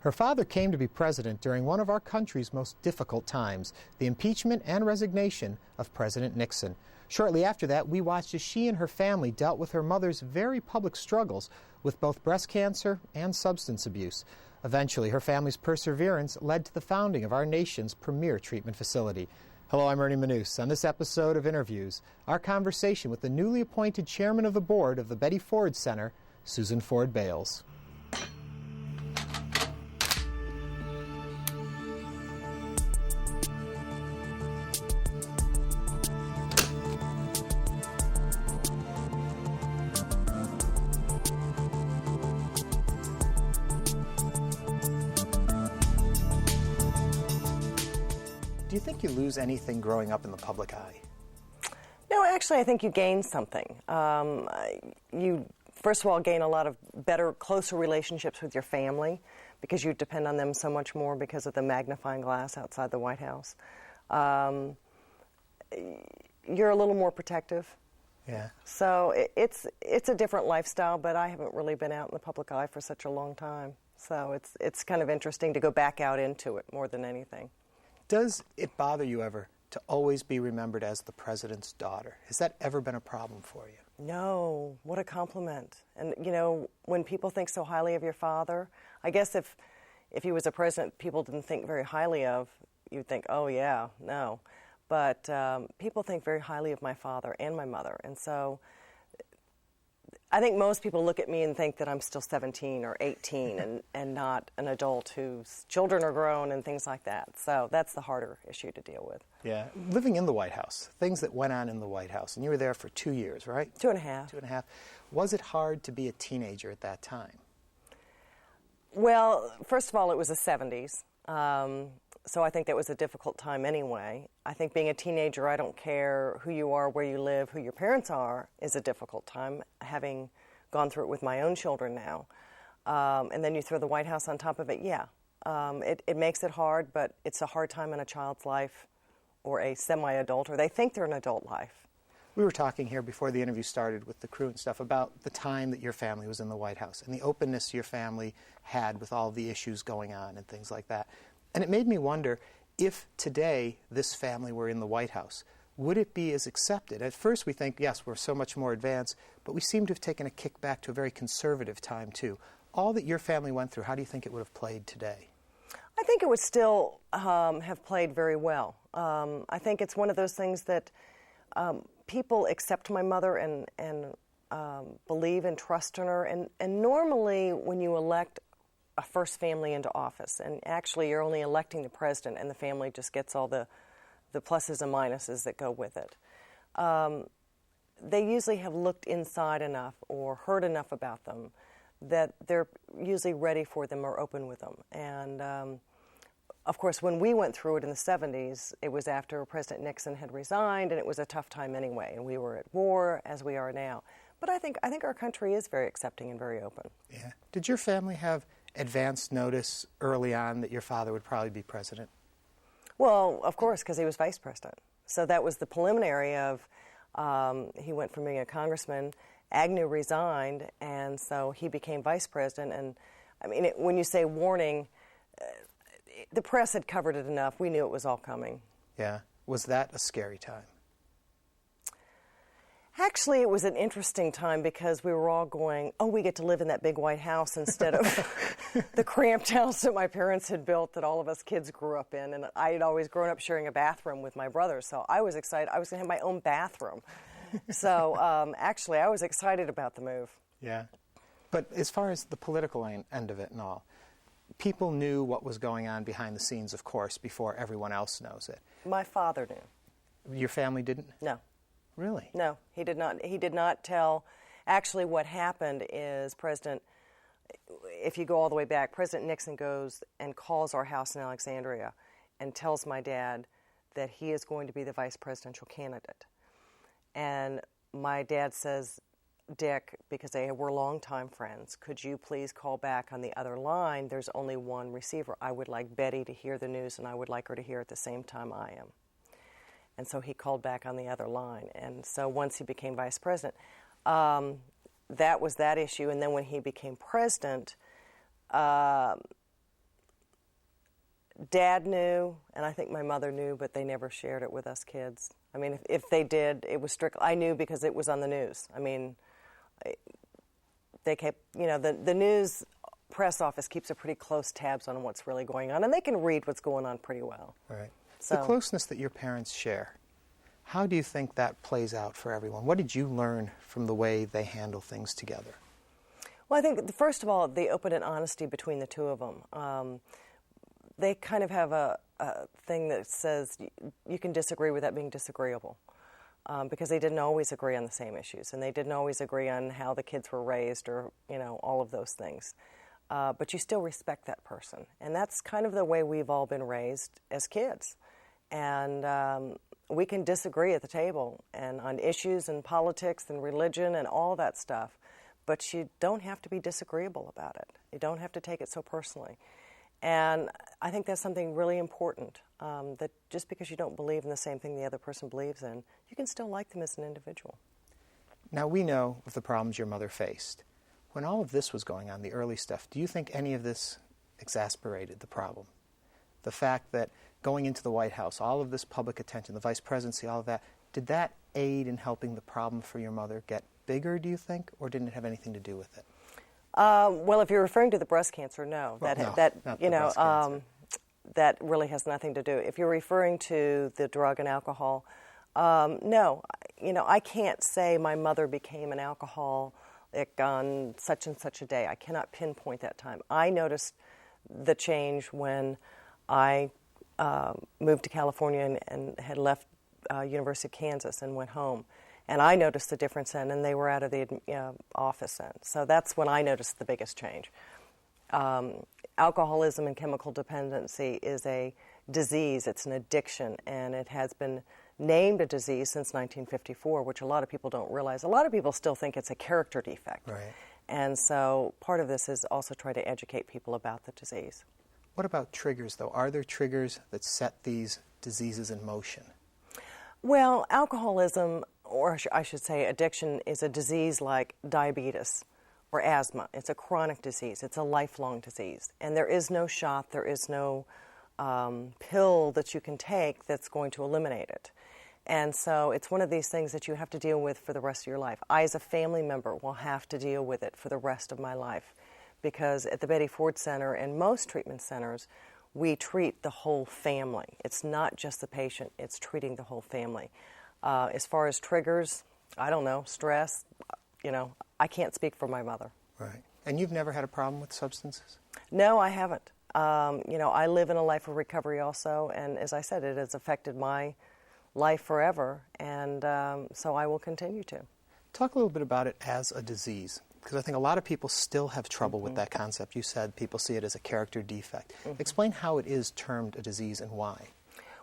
Her father came to be president during one of our country's most difficult times, the impeachment and resignation of President Nixon. Shortly after that, we watched as she and her family dealt with her mother's very public struggles with both breast cancer and substance abuse. Eventually, her family's perseverance led to the founding of our nation's premier treatment facility. Hello, I'm Ernie Manouse. On this episode of InnerVIEWS, our conversation with the newly appointed chairman of the board of the Betty Ford Center, Susan Ford Bales. Do you think you lose anything growing up in the public eye? No, actually, I think you gain something. You, first of all, gain a lot of better, closer relationships with your family because you depend on them so much more because of the magnifying glass outside the White House. You're a little more protective. Yeah. So it's a different lifestyle, but I haven't really been out in the public eye for such a long time. So it's kind of interesting to go back out into it more than anything. Does it bother you ever to always be remembered as the president's daughter? Has that ever been a problem for you? No. What a compliment. And, you know, when people think so highly of your father, I guess if he was a president people didn't think very highly of, you'd think, oh, yeah, no. But people think very highly of my father and my mother. And so I think most people look at me and think that I'm still 17 or 18 and not an adult whose children are grown and things like that. So that's the harder issue to deal with. Yeah. Living in the White House, things that went on in the White House, and you were there for 2 years, right? 2.5. 2.5. Was it hard to be a teenager at that time? Well, first of all, it was the 70s. So I think that was a difficult time anyway. I think being a teenager, I don't care who you are, where you live, who your parents are, is a difficult time, having gone through it with my own children now. And then you throw the White House on top of it, yeah. It makes it hard, but it's a hard time in a child's life or a semi-adult, or they think they're an adult life. We were talking here before the interview started with the crew and stuff about the time that your family was in the White House and the openness your family had with all the issues going on and things like that. And it made me wonder, if today this family were in the White House, would it be as accepted? At first we think, yes, we're so much more advanced, but we seem to have taken a kick back to a very conservative time too. All that your family went through, how do you think it would have played today? I think it would still have played very well. I think it's one of those things that people accept my mother and believe and trust in her. And normally when you elect a first family into office, and actually you're only electing the president and the family just gets all the pluses and minuses that go with it. They usually have looked inside enough or heard enough about them that they're usually ready for them or open with them. And of course, when we went through it in the 70s, it was after President Nixon had resigned, and it was a tough time anyway, and we were at war as we are now. But I think our country is very accepting and very open. Yeah. Did your family have advance notice early on that your father would probably be president? Well, of course, because he was vice president. So that was the preliminary of, he went from being a congressman, Agnew resigned, and so he became vice president. And I mean, when you say warning, the press had covered it enough. We knew it was all coming. Yeah. Was that a scary time? Actually, it was an interesting time because we were all going, oh, we get to live in that big White House instead of the cramped house that my parents had built that all of us kids grew up in. And I had always grown up sharing a bathroom with my brother, so I was excited. I was going to have my own bathroom. So actually, I was excited about the move. Yeah. But as far as the political end of it and all, people knew what was going on behind the scenes, of course, before everyone else knows it. My father knew. Your family didn't? No. Really? No, he did not. He did not tell. Actually, what happened is if you go all the way back, President Nixon goes and calls our house in Alexandria and tells my dad that he is going to be the vice presidential candidate. And my dad says, Dick, because they were longtime friends, could you please call back on the other line? There's only one receiver. I would like Betty to hear the news, and I would like her to hear at the same time I am. And so he called back on the other line. And so once he became vice president, that was that issue. And then when he became president, Dad knew, and I think my mother knew, but they never shared it with us kids. I mean, if they did, it was strict. I knew because it was on the news. I mean, they kept, the news press office keeps a pretty close tabs on what's really going on, and they can read what's going on pretty well. Right. So, the closeness that your parents share, how do you think that plays out for everyone? What did you learn from the way they handle things together? Well, I think, first of all, the open and honesty between the two of them. They kind of have a thing that says you can disagree without being disagreeable, because they didn't always agree on the same issues, and they didn't always agree on how the kids were raised or, all of those things. But you still respect that person. And that's kind of the way we've all been raised as kids. And we can disagree at the table and on issues and politics and religion and all that stuff, but you don't have to be disagreeable about it. You don't have to take it so personally. And I think that's something really important, that just because you don't believe in the same thing the other person believes in, you can still like them as an individual. Now, we know of the problems your mother faced. When all of this was going on, the early stuff, do you think any of this exasperated the problem? The fact that going into the White House, all of this public attention, the vice presidency, all of that, did that aid in helping the problem for your mother get bigger, do you think, or didn't it have anything to do with it? Well, if you're referring to the breast cancer, no. Well, That really has nothing to do. If you're referring to the drug and alcohol, no. I can't say my mother became an alcoholic on such and such a day. I cannot pinpoint that time. I noticed the change when I moved to California and had left University of Kansas and went home. And I noticed the difference then, and they were out of the office then. So that's when I noticed the biggest change. Alcoholism and chemical dependency is a disease. It's an addiction, and it has been named a disease since 1954, which a lot of people don't realize. A lot of people still think it's a character defect. Right. And so part of this is also try to educate people about the disease. What about triggers, though? Are there triggers that set these diseases in motion? Well, alcoholism, or I should say addiction, is a disease like diabetes or asthma. It's a chronic disease. It's a lifelong disease. And there is no shot, there is no pill that you can take that's going to eliminate it. And so it's one of these things that you have to deal with for the rest of your life. I, as a family member, will have to deal with it for the rest of my life, because at the Betty Ford Center and most treatment centers, we treat the whole family. It's not just the patient, it's treating the whole family. As far as triggers, I don't know, stress, I can't speak for my mother. Right. And you've never had a problem with substances? No, I haven't. I live in a life of recovery also, and as I said, it has affected my life forever, and so I will continue to. Talk a little bit about it as a disease, because I think a lot of people still have trouble with that concept. You said people see it as a character defect. Explain how it is termed a disease and why.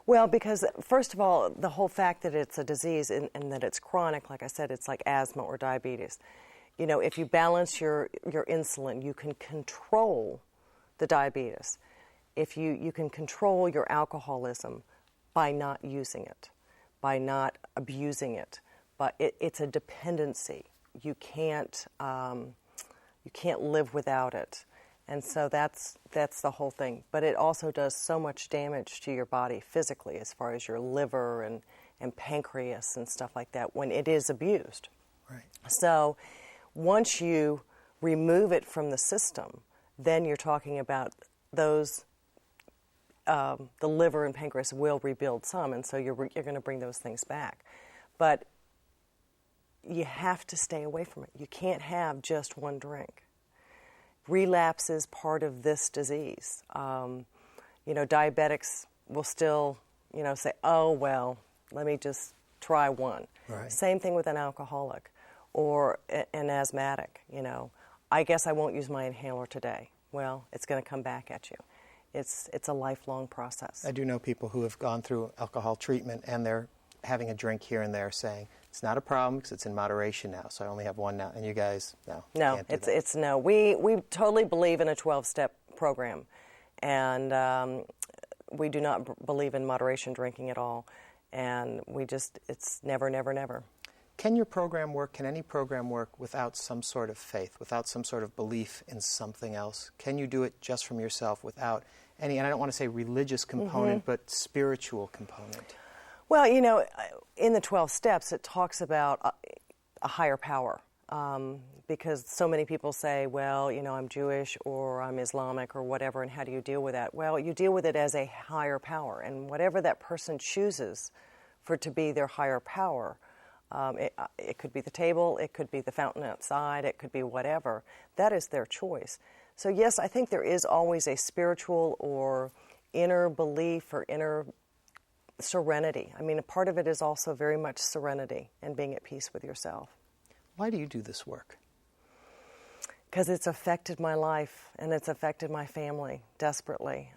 Well, because first of all, the whole fact that it's a disease and that it's chronic, like I said, it's like asthma or diabetes. If you balance your insulin, you can control the diabetes. If you can control your alcoholism by not using it, by not abusing it, but it's a dependency. You can't live without it, and so that's the whole thing. But it also does so much damage to your body physically, as far as your liver and pancreas and stuff like that, when it is abused. Right. So once you remove it from the system, then you're talking about those. The liver and pancreas will rebuild some, and so you're going to bring those things back. But you have to stay away from it. You can't have just one drink. Relapse is part of this disease. Diabetics will still, say, oh, well, let me just try one. Right. Same thing with an alcoholic or an asthmatic. I guess I won't use my inhaler today. Well, it's going to come back at you. It's a lifelong process. I do know people who have gone through alcohol treatment and they're having a drink here and there, saying it's not a problem because it's in moderation now, so I only have one now. And you guys, no, can't do that. It's no. We totally believe in a 12-step program, and we do not believe in moderation drinking at all. And it's never, never, never. Can your program work, can any program work without some sort of faith, without some sort of belief in something else? Can you do it just from yourself without any, and I don't want to say religious component, but spiritual component? Well, you know, in the 12 steps, it talks about a higher power. Because so many people say, well, you know, I'm Jewish or I'm Islamic or whatever, and how do you deal with that? Well, you deal with it as a higher power, and whatever that person chooses for it to be their higher power, it could be the table, it could be the fountain outside, it could be whatever. That is their choice. So yes, I think there is always a spiritual or inner belief or inner serenity. I mean, a part of it is also very much serenity and being at peace with yourself. Why do you do this work? Because it's affected my life and it's affected my family desperately.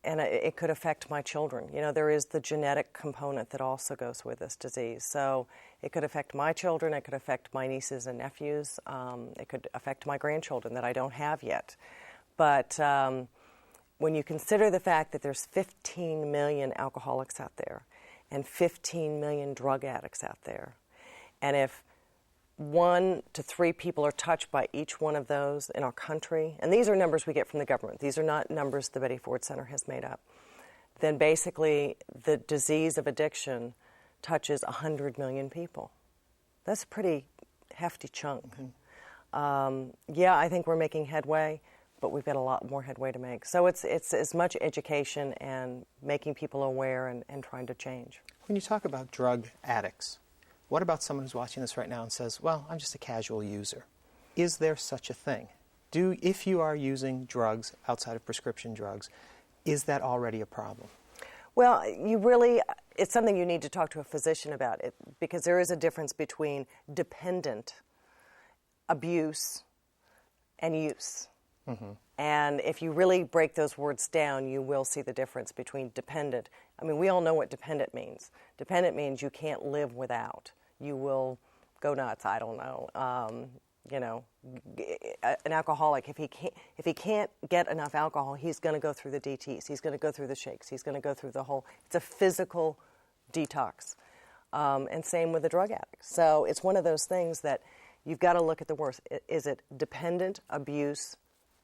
And it could affect my children. You know, there is the genetic component that also goes with this disease. So it could affect my children, it could affect my nieces and nephews, it could affect my grandchildren that I don't have yet. But when you consider the fact that there's 15 million alcoholics out there and 15 million drug addicts out there, and if 1 to 3 people are touched by each one of those in our country, and these are numbers we get from the government, these are not numbers the Betty Ford Center has made up, then basically the disease of addiction touches 100 million people. That's a pretty hefty chunk. Yeah, I think we're making headway, but we've got a lot more headway to make. So it's as much education and making people aware and trying to change. When you talk about drug addicts, what about someone who's watching this right now and says, well, I'm just a casual user? Is there such a thing? If you are using drugs outside of prescription drugs, is that already a problem? Well, it's something you need to talk to a physician about, because there is a difference between dependent abuse and use. And if you really break those words down, you will see the difference between dependent. I mean, we all know what dependent means. Dependent means you can't live without. You will go nuts. I don't know. You know, an alcoholic, if he can't get enough alcohol, he's going to go through the DTs. He's going to go through the shakes. He's going to go through the whole. It's a physical detox. And same with the drug addict. So it's one of those things that you've got to look at the worst. Is it dependent abuse,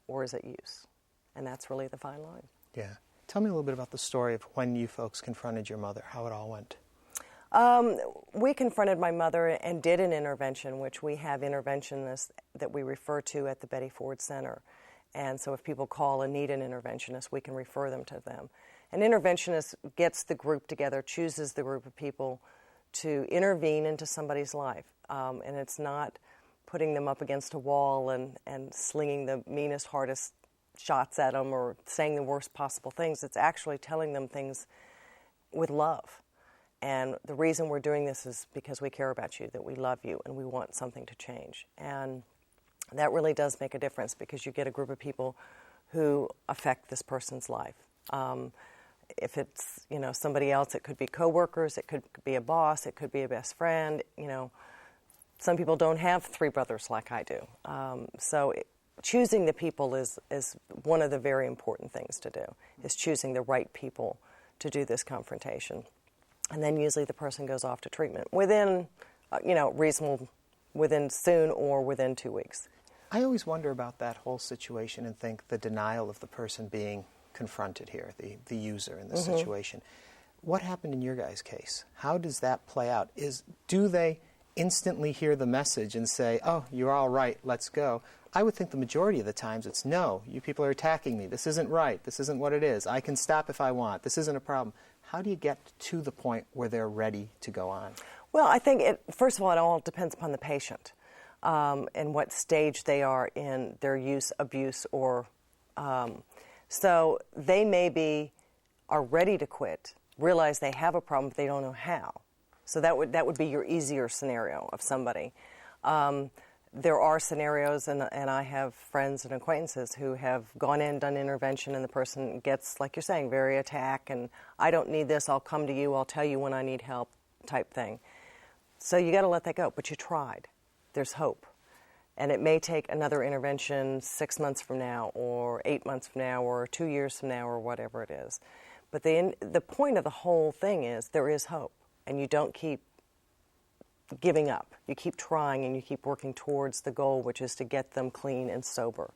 or is it use? And that's really the fine line. Yeah. Tell me a little bit about the story of when you folks confronted your mother, how it all went. We confronted my mother and did an intervention, which we have interventionists that we refer to at the Betty Ford Center. And so if people call and need an interventionist, we can refer them to them. An interventionist gets the group together, chooses the group of people to intervene into somebody's life. And it's not putting them up against a wall and slinging the meanest, hardest shots at them or saying the worst possible things. It's actually telling them things with love. And the reason we're doing this is because we care about you, that we love you, and we want something to change. And that really does make a difference, because you get a group of people who affect this person's life. If it's, you know, somebody else, it could be coworkers, it could be a boss, it could be a best friend. You know, some people don't have 3 brothers like I do. Choosing the people is one of the very important things to do, is choosing the right people to do this confrontation. And then usually the person goes off to treatment within, within soon or within 2 weeks. I always wonder about that whole situation and think the denial of the person being confronted here, the user in this situation. What happened in your guys' case? How does that play out? Do they instantly hear the message and say, oh, you're all right, let's go? I would think the majority of the times it's, no, you people are attacking me. This isn't right. This isn't what it is. I can stop if I want. This isn't a problem. How do you get to the point where they're ready to go on? Well, I think, first of all, it all depends upon the patient and what stage they are in their use, abuse, or... So they are ready to quit, realize they have a problem, but they don't know how. So that would be your easier scenario of somebody. There are scenarios, and I have friends and acquaintances who have gone in, done intervention, and the person gets, like you're saying, very attack, and I don't need this, I'll come to you, I'll tell you when I need help type thing. So you got to let that go, but you tried. There's hope. And it may take another intervention 6 months from now, or 8 months from now, or 2 years from now, or whatever it is. But the point of the whole thing is there is hope. and you don't keep giving up. You keep trying and you keep working towards the goal, which is to get them clean and sober.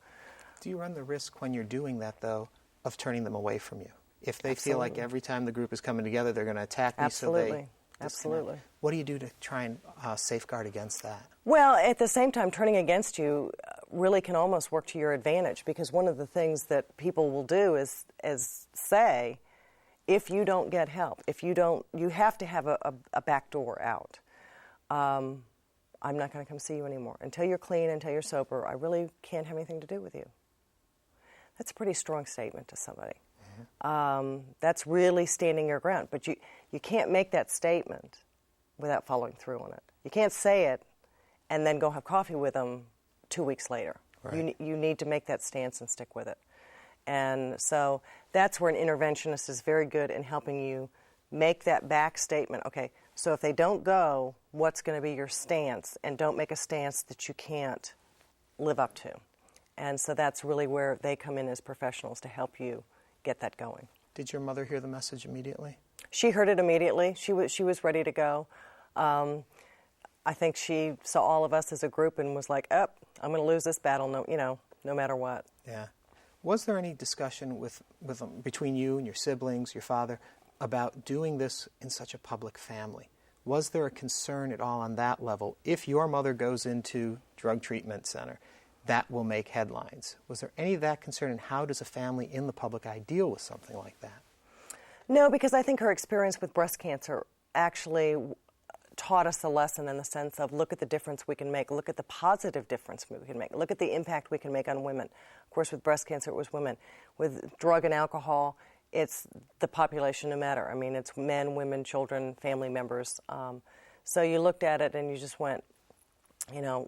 Do you run the risk when you're doing that, though, of turning them away from you? If they Absolutely. feel like every time the group is coming together, they're going to attack me, Absolutely. so they... Absolutely. What do you do to try and safeguard against that? Well, at the same time, turning against you really can almost work to your advantage, because one of the things that people will do is say, if you don't get help, you have to have a back door out. I'm not going to come see you anymore. Until you're clean, until you're sober, I really can't have anything to do with you. That's a pretty strong statement to somebody. That's really standing your ground. But you can't make that statement without following through on it. You can't say it and then go have coffee with them 2 weeks later. Right. You need to make that stance and stick with it. And so that's where an interventionist is very good in helping you make that back statement. Okay, so if they don't go, what's going to be your stance? And don't make a stance that you can't live up to. And so that's really where they come in as professionals to help you get that going. Did your mother hear the message immediately? She heard it immediately. She was ready to go. I think she saw all of us as a group and was like, "Oh, I'm going to lose this battle, no matter what." Yeah. Was there any discussion between you and your siblings, your father, about doing this in such a public family? Was there a concern at all on that level? If your mother goes into drug treatment center, that will make headlines. Was there any of that concern, and how does a family in the public eye deal with something like that? No, because I think her experience with breast cancer actually taught us a lesson in the sense of look at the difference we can make, look at the positive difference we can make, look at the impact we can make on women. Of course, with breast cancer, it was women. With drug and alcohol, it's the population no matter. I mean, it's men, women, children, family members. So you looked at it and you just went,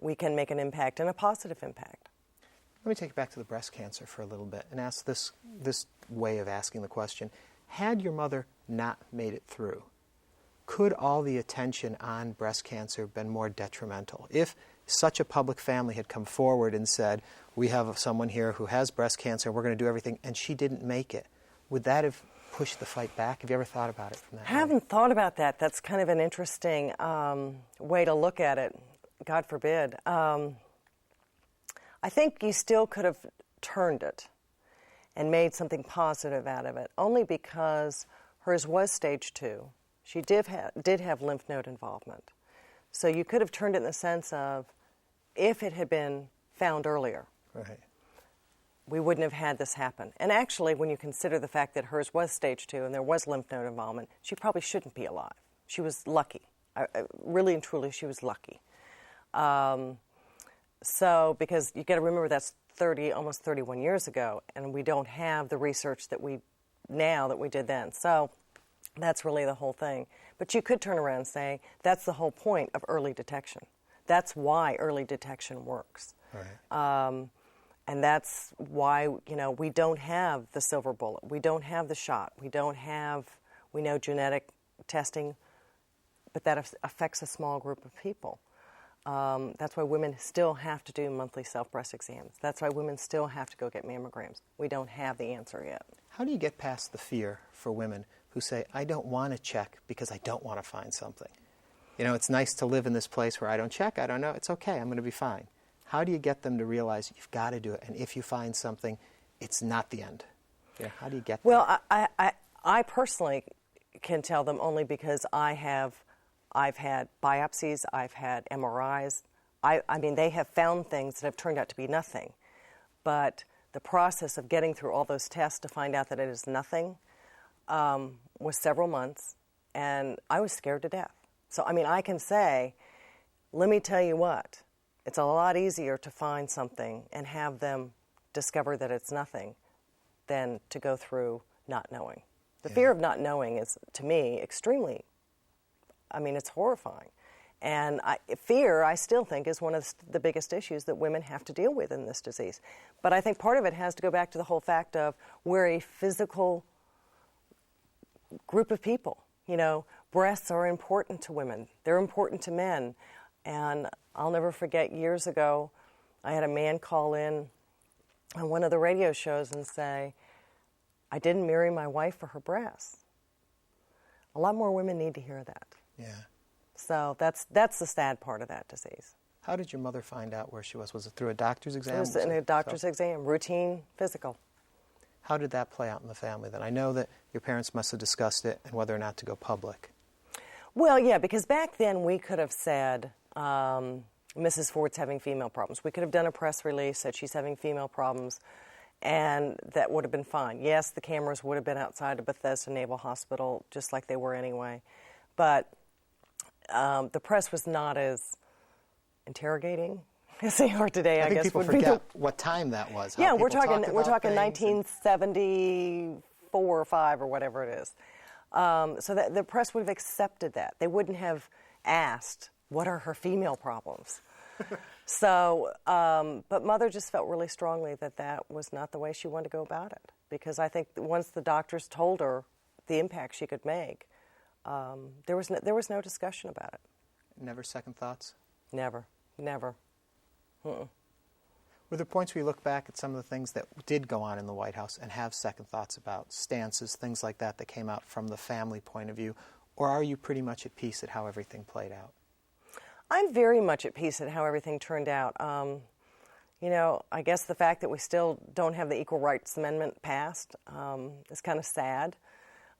we can make an impact and a positive impact. Let me take it back to the breast cancer for a little bit and ask this way of asking the question. Had your mother not made it through, could all the attention on breast cancer been more detrimental? If such a public family had come forward and said, we have someone here who has breast cancer, we're going to do everything, and she didn't make it, would that have pushed the fight back? Have you ever thought about it from that I haven't thought about that. That's kind of an interesting way to look at it. God forbid. I think you still could have turned it and made something positive out of it, only because hers was stage 2. She did have lymph node involvement. So you could have turned it in the sense of, if it had been found earlier, right, we wouldn't have had this happen. And actually, when you consider the fact that hers was stage 2 and there was lymph node involvement, she probably shouldn't be alive. She was lucky. Really and truly, she was lucky. So, because you got to remember that's almost 31 years ago, and we don't have the research that we did then. So, that's really the whole thing. But you could turn around and say that's the whole point of early detection. That's why early detection works. Right. And that's why, we don't have the silver bullet. We don't have the shot. We know genetic testing, but that affects a small group of people. That's why women still have to do monthly self-breast exams. That's why women still have to go get mammograms. We don't have the answer yet. How do you get past the fear for women who say, I don't want to check because I don't want to find something? It's nice to live in this place where I don't check, I don't know, it's okay, I'm going to be fine. How do you get them to realize you've got to do it, and if you find something, it's not the end? How do you get them? Well, I personally can tell them only because I've had biopsies, I've had MRIs. I mean, they have found things that have turned out to be nothing. But the process of getting through all those tests to find out that it is nothing was several months, and I was scared to death. So, I mean, I can say, let me tell you what, it's a lot easier to find something and have them discover that it's nothing than to go through not knowing. The fear of not knowing is, to me, extremely, it's horrifying. And fear, I still think, is one of the biggest issues that women have to deal with in this disease. But I think part of it has to go back to the whole fact of we're a physical group of people. Breasts are important to women. They're important to men. And I'll never forget, years ago, I had a man call in on one of the radio shows and say, I didn't marry my wife for her breasts. A lot more women need to hear that. Yeah. So that's the sad part of that disease. How did your mother find out where she was? Was it through a doctor's exam? It was in a doctor's exam, routine physical. How did that play out in the family then? I know that your parents must have discussed it and whether or not to go public. Well, yeah, because back then we could have said, Mrs. Ford's having female problems. We could have done a press release that she's having female problems, and that would have been fine. Yes, the cameras would have been outside of Bethesda Naval Hospital, just like they were anyway. But the press was not as interrogating as they are today, I guess. People forget what time that was. Yeah, we're talking 1974 or 5 or whatever it is. So that the press would have accepted that. They wouldn't have asked, what are her female problems? So, but Mother just felt really strongly that that was not the way she wanted to go about it. Because I think once the doctors told her the impact she could make, there was no discussion about it. Never second thoughts? Never. Mm-mm. Were there points where you look back at some of the things that did go on in the White House and have second thoughts about stances, things like that came out from the family point of view? Or are you pretty much at peace at how everything played out? I'm very much at peace at how everything turned out. You know, I guess the fact that we still don't have the Equal Rights Amendment passed is kind of sad.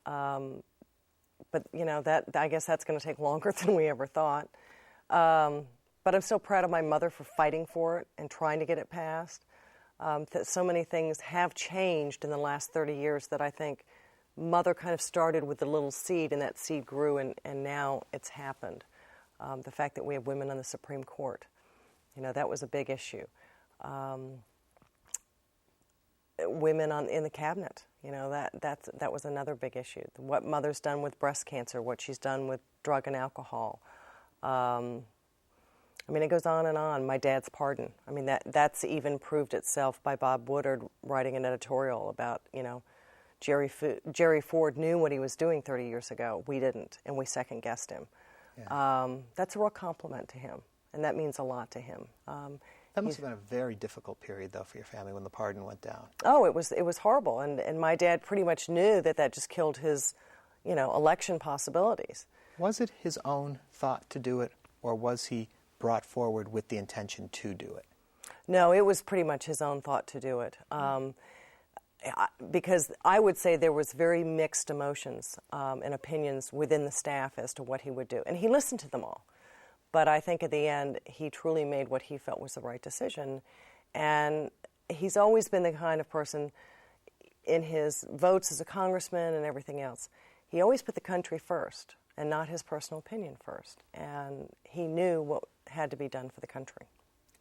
But, you know, I guess that's going to take longer than we ever thought. But I'm so proud of my mother for fighting for it and trying to get it passed. That so many things have changed in the last 30 years that I think Mother kind of started with the little seed, and that seed grew, and now it's happened. The fact that we have women on the Supreme Court, you know, that was a big issue. Women in the cabinet, you know, that was another big issue. What Mother's done with breast cancer, what she's done with drug and alcohol. I mean, it goes on and on. My dad's pardon. I mean, that's even proved itself by Bob Woodard writing an editorial about, you know, Jerry Ford knew what he was doing 30 years ago. We didn't, and we second-guessed him. Yeah. That's a real compliment to him, and that means a lot to him. That must have been a very difficult period, though, for your family when the pardon went down. Oh, it was horrible, and my dad pretty much knew that just killed his, you know, election possibilities. Was it his own thought to do it, or was he brought forward with the intention to do it? No, it was pretty much his own thought to do it. Because I would say there was very mixed emotions and opinions within the staff as to what he would do. And he listened to them all. But I think at the end, he truly made what he felt was the right decision. And he's always been the kind of person, in his votes as a congressman and everything else, he always put the country first and not his personal opinion first. And he knew what had to be done for the country.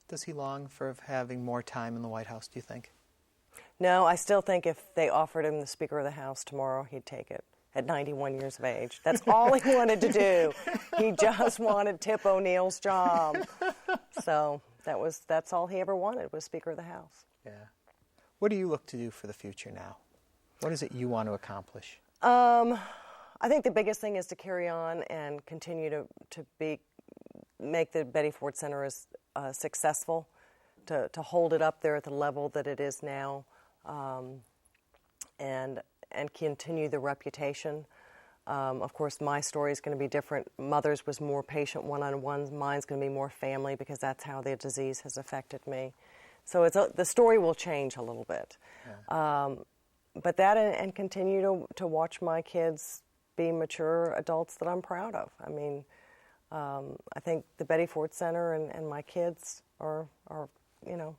Does he long for having more time in the White House, do you think? No, I still think if they offered him the Speaker of the House tomorrow, he'd take it at 91 years of age. That's all he wanted to do. He just wanted Tip O'Neill's job. So that's all he ever wanted, was Speaker of the House. Yeah. What do you look to do for the future now? What is it you want to accomplish? I think the biggest thing is to carry on and continue to make the Betty Ford Center as successful, to hold it up there at the level that it is now, and continue the reputation. Of course, my story is going to be different. Mother's was more patient one-on-one. Mine's going to be more family, because that's how the disease has affected me. So the story will change a little bit. Yeah. But that, and continue to watch my kids be mature adults that I'm proud of. I mean, I think the Betty Ford Center and my kids are, you know,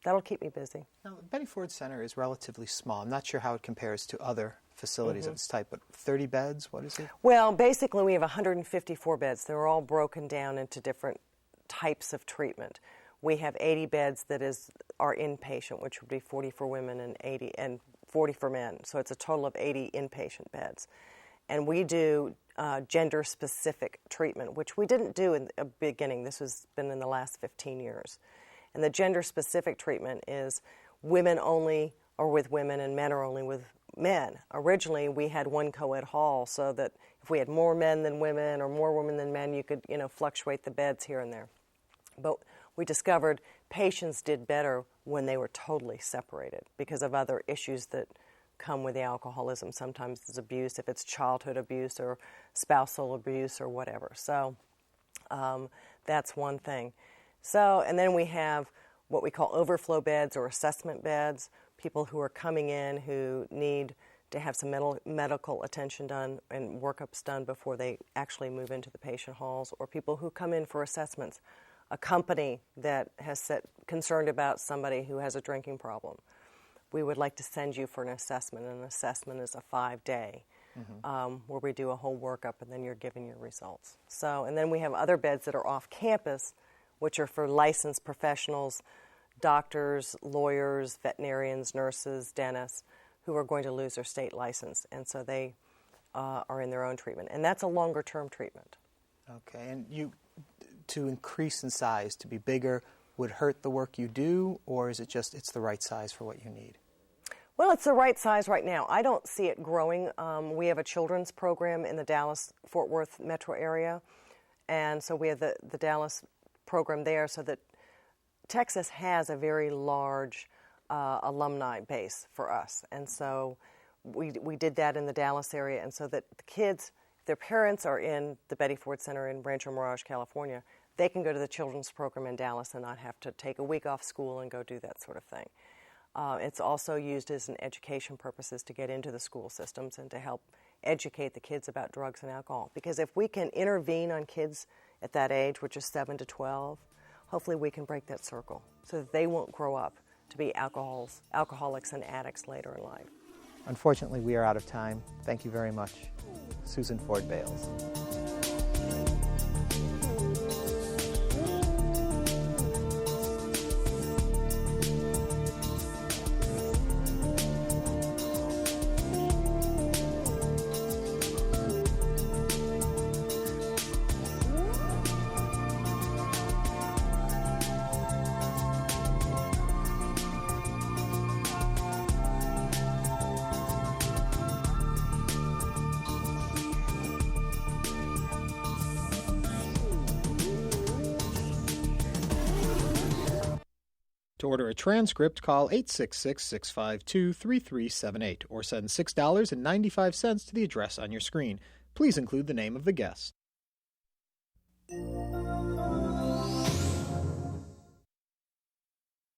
that'll keep me busy. Now, the Betty Ford Center is relatively small. I'm not sure how it compares to other facilities of its type, but 30 beds, what is it? Well, basically we have 154 beds. They're all broken down into different types of treatment. We have 80 beds that are inpatient, which would be 40 for women and 40 for men. So it's a total of 80 inpatient beds. And we do gender-specific treatment, which we didn't do in the beginning. This has been in the last 15 years. And the gender-specific treatment is women only are with women and men are only with men. Originally, we had one co-ed hall, so that if we had more men than women or more women than men, you could, you know, fluctuate the beds here and there. But we discovered patients did better when they were totally separated because of other issues that come with the alcoholism. Sometimes it's abuse, if it's childhood abuse or spousal abuse or whatever. So that's one thing. So, and then we have what we call overflow beds or assessment beds, people who are coming in who need to have some medical attention done and workups done before they actually move into the patient halls, or people who come in for assessments. A company that has concerned about somebody who has a drinking problem. We would like to send you for an assessment. An assessment is a 5-day where we do a whole workup and then you're given your results. So, and then we have other beds that are off campus, which are for licensed professionals, doctors, lawyers, veterinarians, nurses, dentists, who are going to lose their state license. And so they are in their own treatment. And that's a longer-term treatment. Okay, and to increase in size, to be bigger, would hurt the work you do, or is it just it's the right size for what you need? Well, it's the right size right now. I don't see it growing. We have a children's program in the Dallas-Fort Worth metro area, and so we have the Dallas program there, so that Texas has a very large alumni base for us. And so we did that in the Dallas area, and so that the kids, their parents are in the Betty Ford Center in Rancho Mirage, California, they can go to the children's program in Dallas and not have to take a week off school and go do that sort of thing. It's also used as an education purposes to get into the school systems and to help educate the kids about drugs and alcohol. Because if we can intervene on kids at that age, which is 7 to 12, hopefully we can break that circle so that they won't grow up to be alcoholics and addicts later in life. Unfortunately, we are out of time. Thank you very much, Susan Ford Bales. To order a transcript, call 866-652-3378 or send $6.95 to the address on your screen. Please include the name of the guest.